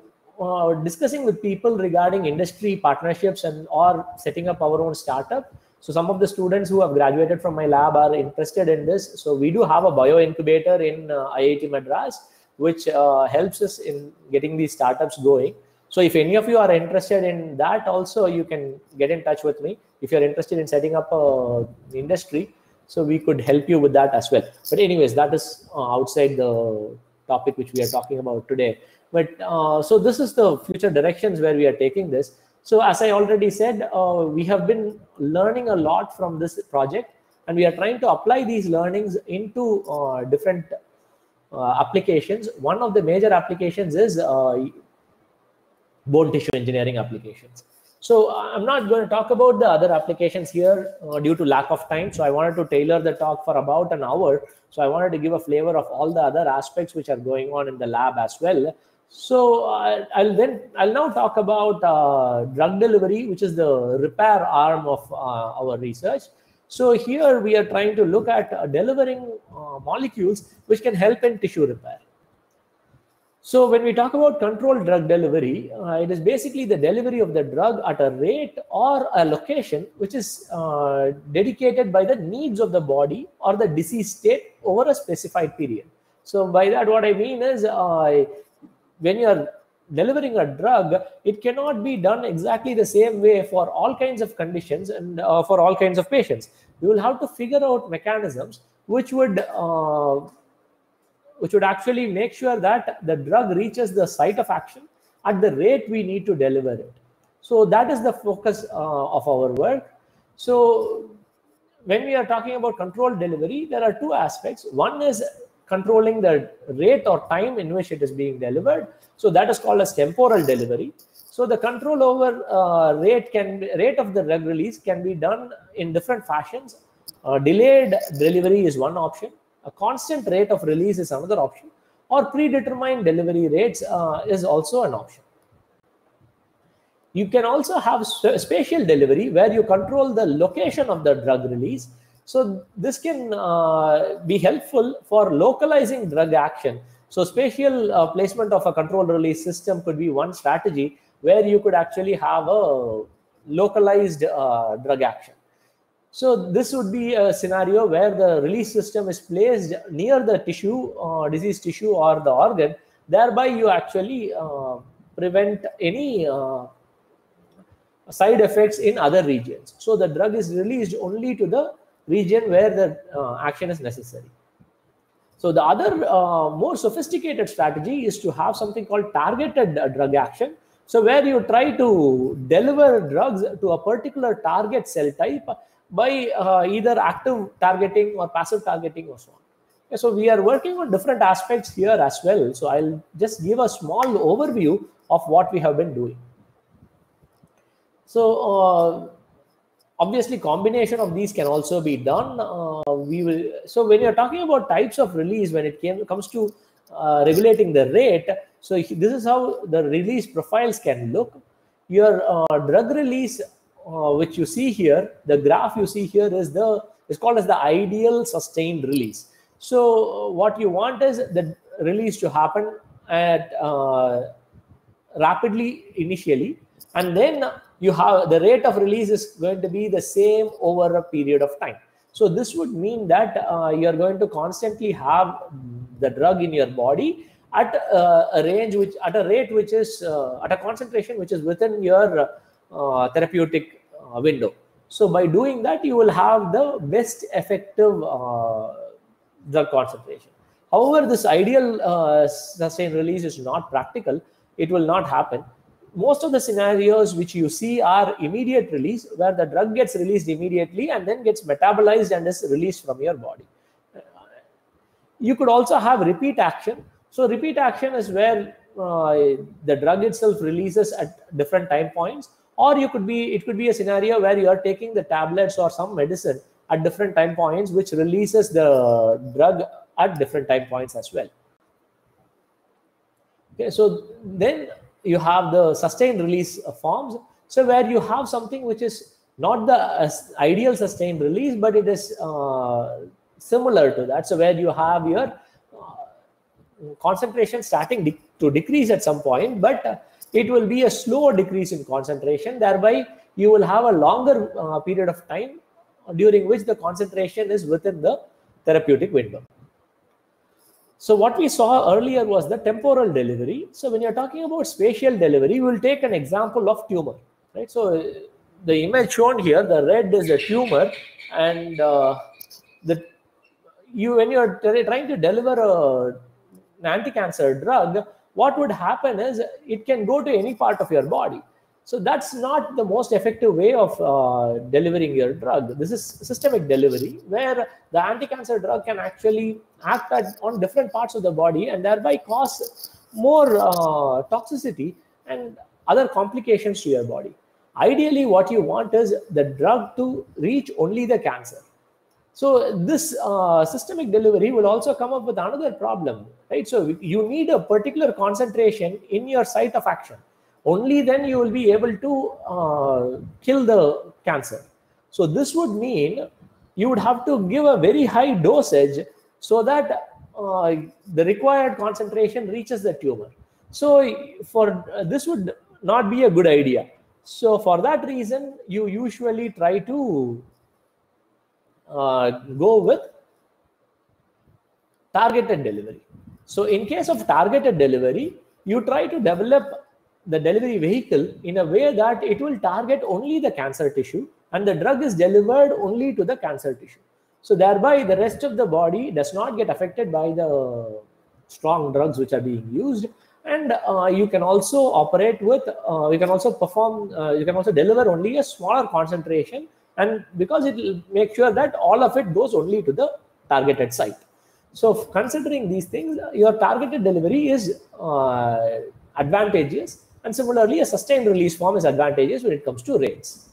discussing with people regarding industry partnerships and or setting up our own startup. So some of the students who have graduated from my lab are interested in this. So we do have a bio incubator in IIT Madras, which helps us in getting these startups going. So if any of you are interested in that also, you can get in touch with me. If you're interested in setting up an industry, so we could help you with that as well. But anyways, that is outside the topic which we are talking about today. But so this is the future directions where we are taking this. So as I already said, we have been learning a lot from this project, and we are trying to apply these learnings into different applications. One of the major applications is bone tissue engineering applications. So I'm not going to talk about the other applications here due to lack of time. So I wanted to tailor the talk for about an hour. So I wanted to give a flavor of all the other aspects which are going on in the lab as well. So I'll now talk about drug delivery, which is the repair arm of our research. So here we are trying to look at delivering molecules which can help in tissue repair. So when we talk about controlled drug delivery, it is basically the delivery of the drug at a rate or a location which is dedicated by the needs of the body or the disease state over a specified period. So by that, what I mean is when you are delivering a drug, it cannot be done exactly the same way for all kinds of conditions and for all kinds of patients. We will have to figure out mechanisms which would actually make sure that the drug reaches the site of action at the rate we need to deliver it. So that is the focus of our work. So when we are talking about controlled delivery, there are two aspects. One is controlling the rate or time in which it is being delivered. So that is called as temporal delivery. So the control over rate of the drug release can be done in different fashions. Delayed delivery is one option. A constant rate of release is another option, or predetermined delivery rates is also an option. You can also have spatial delivery where you control the location of the drug release. So this can be helpful for localizing drug action. So spatial placement of a controlled release system could be one strategy where you could actually have a localized drug action. So this would be a scenario where the release system is placed near the tissue, disease tissue or the organ. Thereby, you actually prevent any side effects in other regions. So the drug is released only to the region where the action is necessary. So the other more sophisticated strategy is to have something called targeted drug action. So where you try to deliver drugs to a particular target cell type by either active targeting or passive targeting or so on. Okay, so we are working on different aspects here as well. So I'll just give a small overview of what we have been doing. So obviously combination of these can also be done. So when you're talking about types of release, when it comes to regulating the rate, so this is how the release profiles can look. Your drug release, which you see here, the graph you see here is called as the ideal sustained release. So what you want is the release to happen at rapidly initially, and then you have the rate of release is going to be the same over a period of time. So this would mean that you're going to constantly have the drug in your body at a range at a concentration which is within your therapeutic window. So by doing that, you will have the best effective drug concentration. However, this ideal sustained release is not practical. It will not happen. Most of the scenarios which you see are immediate release, where the drug gets released immediately and then gets metabolized and is released from your body. You could also have repeat action. So repeat action is where the drug itself releases at different time points, or it could be a scenario where you are taking the tablets or some medicine at different time points, which releases the drug at different time points as well. Okay, so then you have the sustained release forms. So where you have something which is not the ideal sustained release, but it is similar to that. So where you have your concentration starting to decrease at some point, but it will be a slow decrease in concentration. Thereby, you will have a longer period of time during which the concentration is within the therapeutic window. So what we saw earlier was the temporal delivery. So when you're talking about spatial delivery, we'll take an example of tumor, right? So the image shown here, the red is a tumor, and when you're trying to deliver an anti-cancer drug, what would happen is it can go to any part of your body. So that's not the most effective way of delivering your drug. This is systemic delivery, where the anti-cancer drug can actually act on different parts of the body and thereby cause more toxicity and other complications to your body. Ideally, what you want is the drug to reach only the cancer. So this systemic delivery will also come up with another problem, right? So you need a particular concentration in your site of action. Only then you will be able to kill the cancer. So this would mean you would have to give a very high dosage so that the required concentration reaches the tumor. So this would not be a good idea. So for that reason, you usually try to go with targeted delivery. So in case of targeted delivery, you try to develop the delivery vehicle in a way that it will target only the cancer tissue and the drug is delivered only to the cancer tissue. So thereby the rest of the body does not get affected by the strong drugs which are being used. And you can also operate with, you can also deliver only a smaller concentration, and because it will make sure that all of it goes only to the targeted site. So considering these things, your targeted delivery is advantageous. And similarly, a sustained release form is advantageous when it comes to rates.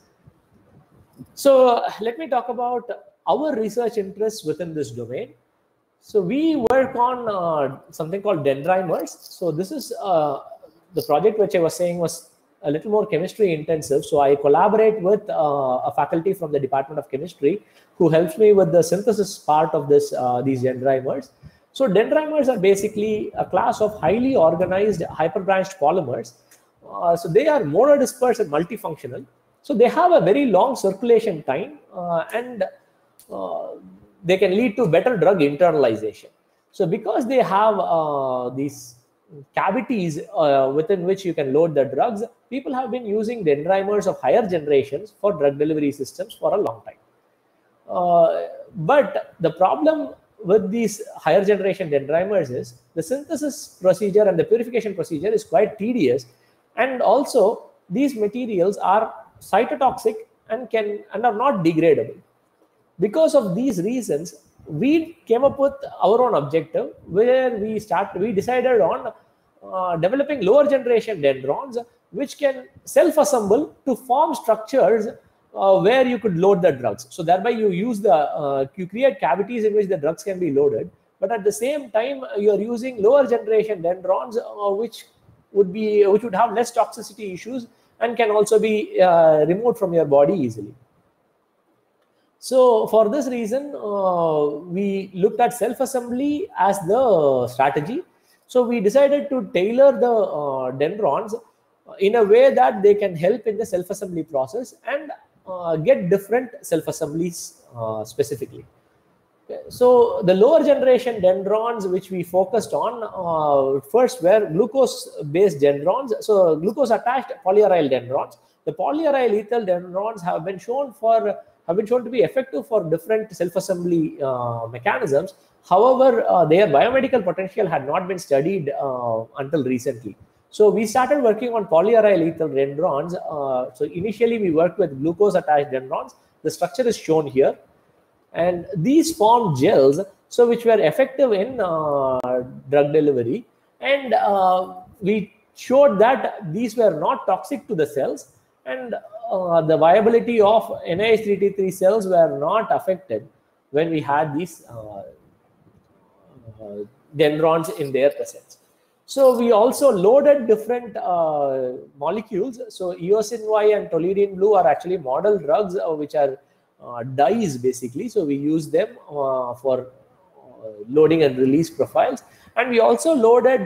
So let me talk about our research interests within this domain. So we work on something called dendrimers. So this is the project which I was saying was a little more chemistry intensive. So I collaborate with a faculty from the Department of Chemistry who helps me with the synthesis part of these dendrimers. So dendrimers are basically a class of highly organized hyperbranched polymers. So they are monodispersed and multifunctional. So they have a very long circulation time and they can lead to better drug internalization. So because they have these cavities within which you can load the drugs, people have been using dendrimers of higher generations for drug delivery systems for a long time. But the problem with these higher generation dendrimers is the synthesis procedure and the purification procedure is quite tedious, and also these materials are cytotoxic and are not degradable. Because of these reasons, we came up with our own objective where we decided on developing lower generation dendrons which can self-assemble to form structures where you could load the drugs. So thereby you use you create cavities in which the drugs can be loaded, but at the same time you are using lower generation dendrons which would have less toxicity issues and can also be removed from your body easily. So for this reason, we looked at self-assembly as the strategy. So we decided to tailor the dendrons in a way that they can help in the self-assembly process and get different self-assemblies specifically. Okay. So the lower generation dendrons which we focused on first were glucose-based dendrons. So glucose-attached polyaryl dendrons. The polyaryl ethyl dendrons have been shown to be effective for different self-assembly mechanisms. However, their biomedical potential had not been studied until recently. So we started working on polyaryl ethyl dendrons. So initially we worked with glucose-attached dendrons. The structure is shown here. And these form gels, so which were effective in drug delivery. And we showed that these were not toxic to the cells, and the viability of NIH-323 cells were not affected when we had these dendrons in their presence. So we also loaded different molecules. So eosin Y and toluidine blue are actually model drugs which are dyes basically. So we use them for loading and release profiles. And we also loaded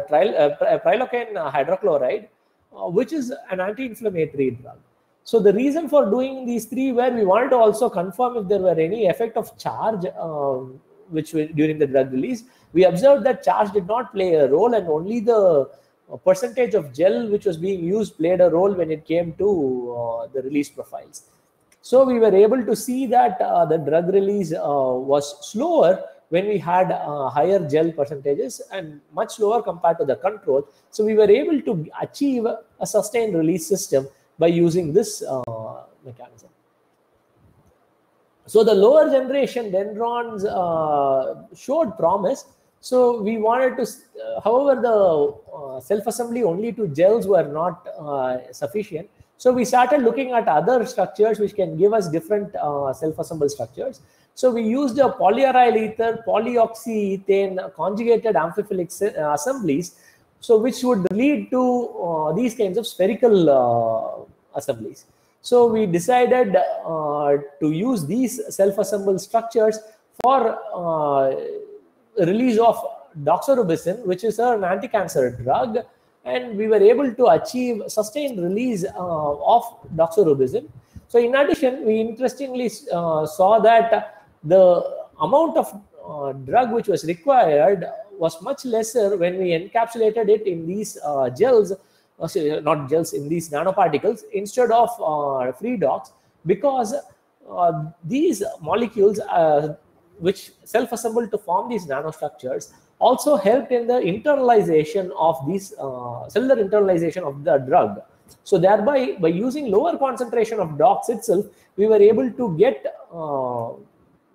prilocaine hydrochloride which is an anti-inflammatory drug. So the reason for doing these three were we wanted to also confirm if there were any effect of charge which during the drug release. We observed that charge did not play a role, and only the percentage of gel which was being used played a role when it came to the release profiles. So we were able to see that the drug release was slower when we had higher gel percentages and much lower compared to the control. So we were able to achieve a sustained release system by using this mechanism. So the lower generation dendrons showed promise. So we wanted to, however, the self-assembly only to gels were not sufficient. So we started looking at other structures which can give us different self-assembled structures. So we used a polyaryl ether, polyoxyethane conjugated amphiphilic assemblies, so which would lead to these kinds of spherical assemblies. So we decided to use these self-assembled structures for release of doxorubicin, which is an anti-cancer drug, and we were able to achieve sustained release of doxorubicin. So in addition, we interestingly saw that the amount of drug which was required was much lesser when we encapsulated it in these gels, not gels, in these nanoparticles instead of free dox, because these molecules which self-assemble to form these nanostructures also helped in the internalization of these cellular internalization of the drug. So thereby, by using lower concentration of dox itself, we were able to get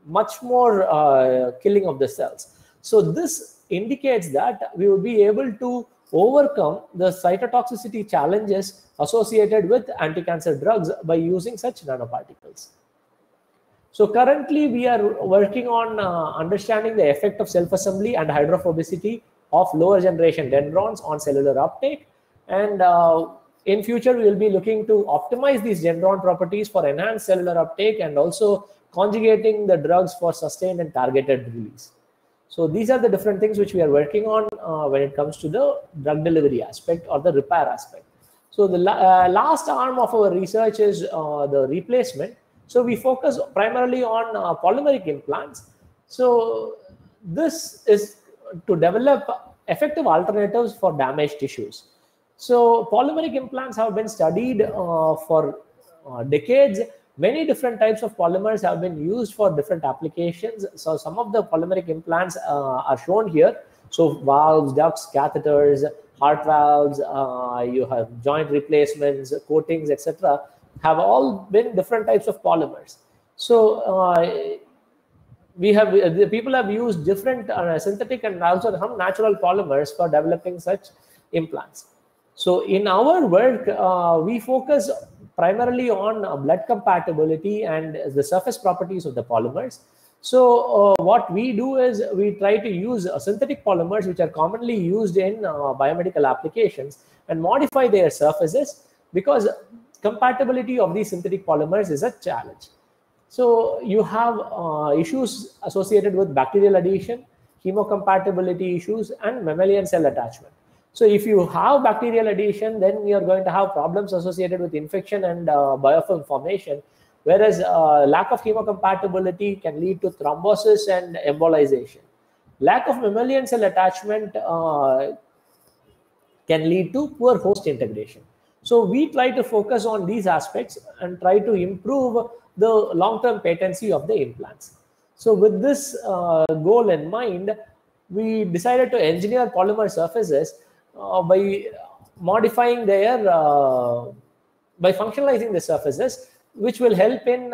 much more killing of the cells. So this indicates that we will be able to overcome the cytotoxicity challenges associated with anti-cancer drugs by using such nanoparticles. So currently we are working on understanding the effect of self-assembly and hydrophobicity of lower generation dendrons on cellular uptake. And in future, we will be looking to optimize these dendron properties for enhanced cellular uptake and also conjugating the drugs for sustained and targeted release. So these are the different things which we are working on when it comes to the drug delivery aspect or the repair aspect. So the last arm of our research is the replacement. So we focus primarily on polymeric implants. So this is to develop effective alternatives for damaged tissues. So polymeric implants have been studied for decades. Many different types of polymers have been used for different applications. So some of the polymeric implants are shown here. So valves, ducts, catheters, heart valves, you have joint replacements, coatings, etc. have all been different types of polymers. So people have used different synthetic and also some natural polymers for developing such implants. So in our work, we focus primarily on blood compatibility and the surface properties of the polymers. So what we do is we try to use synthetic polymers which are commonly used in biomedical applications and modify their surfaces, because compatibility of these synthetic polymers is a challenge. So you have issues associated with bacterial adhesion, chemocompatibility issues, and mammalian cell attachment. So if you have bacterial adhesion, then you're going to have problems associated with infection and biofilm formation, whereas lack of chemocompatibility can lead to thrombosis and embolization. Lack of mammalian cell attachment can lead to poor host integration. So we try to focus on these aspects and try to improve the long-term patency of the implants. So with this goal in mind, we decided to engineer polymer surfaces by modifying their, by functionalizing the surfaces, which will help in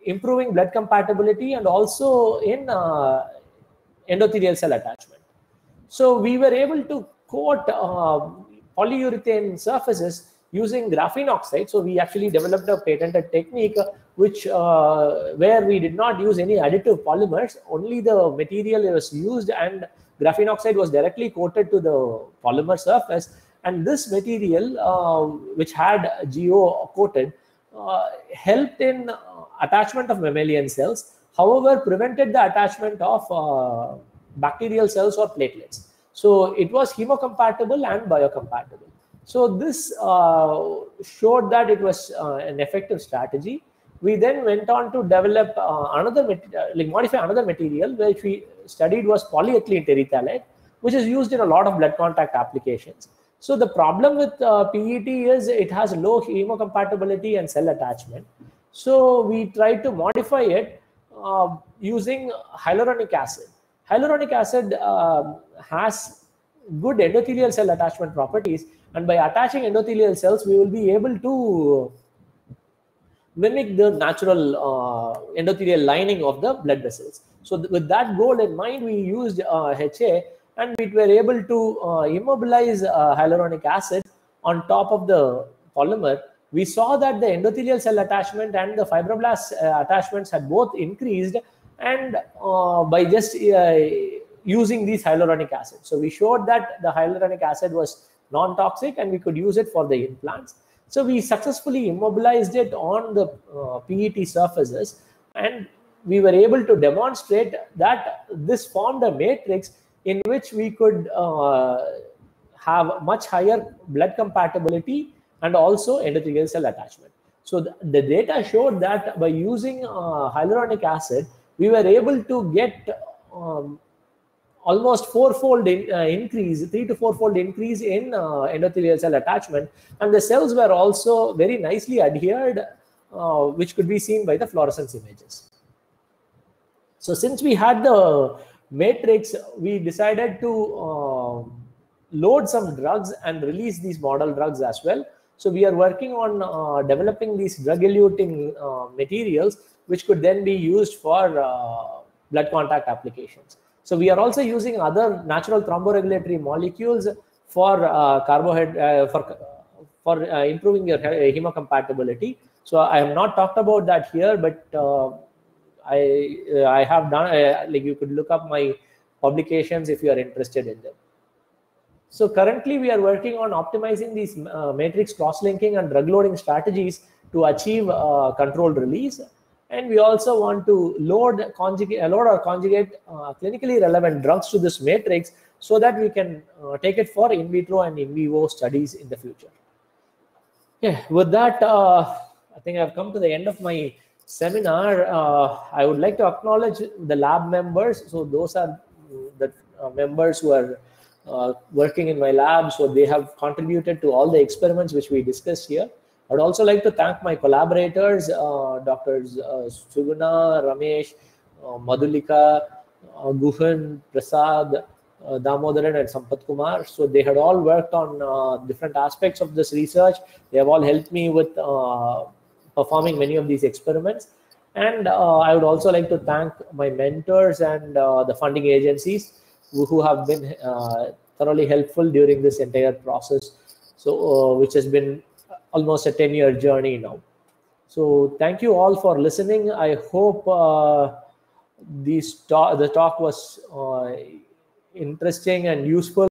improving blood compatibility and also in endothelial cell attachment. So we were able to coat polyurethane surfaces using graphene oxide. So we actually developed a patented technique which where we did not use any additive polymers, only the material was used and graphene oxide was directly coated to the polymer surface. And this material, which had GO coated, helped in attachment of mammalian cells, however, prevented the attachment of bacterial cells or platelets. So it was hemocompatible and biocompatible. So this showed that it was an effective strategy. We then went on to develop modify another material, which we studied was polyethylene terephthalate, which is used in a lot of blood contact applications. So the problem with PET is it has low hemocompatibility and cell attachment. So we tried to modify it using hyaluronic acid. Hyaluronic acid has good endothelial cell attachment properties, and by attaching endothelial cells, we will be able to mimic the natural endothelial lining of the blood vessels. So with that goal in mind, we used HA, and we were able to immobilize hyaluronic acid on top of the polymer. We saw that the endothelial cell attachment and the fibroblast attachments had both increased, and by just using these hyaluronic acid. So we showed that the hyaluronic acid was non-toxic and we could use it for the implants. So we successfully immobilized it on the PET surfaces, and we were able to demonstrate that this formed a matrix in which we could have much higher blood compatibility and also endothelial cell attachment. So the data showed that by using hyaluronic acid, we were able to get almost fourfold increase, 3 to 4-fold increase in endothelial cell attachment, and the cells were also very nicely adhered, which could be seen by the fluorescence images. So since we had the matrix, we decided to load some drugs and release these model drugs as well. So we are working on developing these drug-eluting materials, which could then be used for blood contact applications. So we are also using other natural thromboregulatory molecules for for improving your hemocompatibility. So I have not talked about that here, but I have done, like you could look up my publications if you are interested in them. So currently we are working on optimizing these matrix cross-linking and drug loading strategies to achieve controlled release. And we also want to load or conjugate clinically relevant drugs to this matrix so that we can take it for in vitro and in vivo studies in the future. Yeah, with that, I think I've come to the end of my seminar. I would like to acknowledge the lab members. So those are the members who are working in my lab. So they have contributed to all the experiments which we discussed here. I would also like to thank my collaborators, Drs. Suguna, Ramesh, Madhulika, Guhan, Prasad, Damodaran, and Sampath Kumar. So they had all worked on different aspects of this research. They have all helped me with performing many of these experiments. And I would also like to thank my mentors and the funding agencies who have been thoroughly helpful during this entire process. So which has been almost a 10-year journey now. So thank you all for listening. I hope the talk was interesting and useful.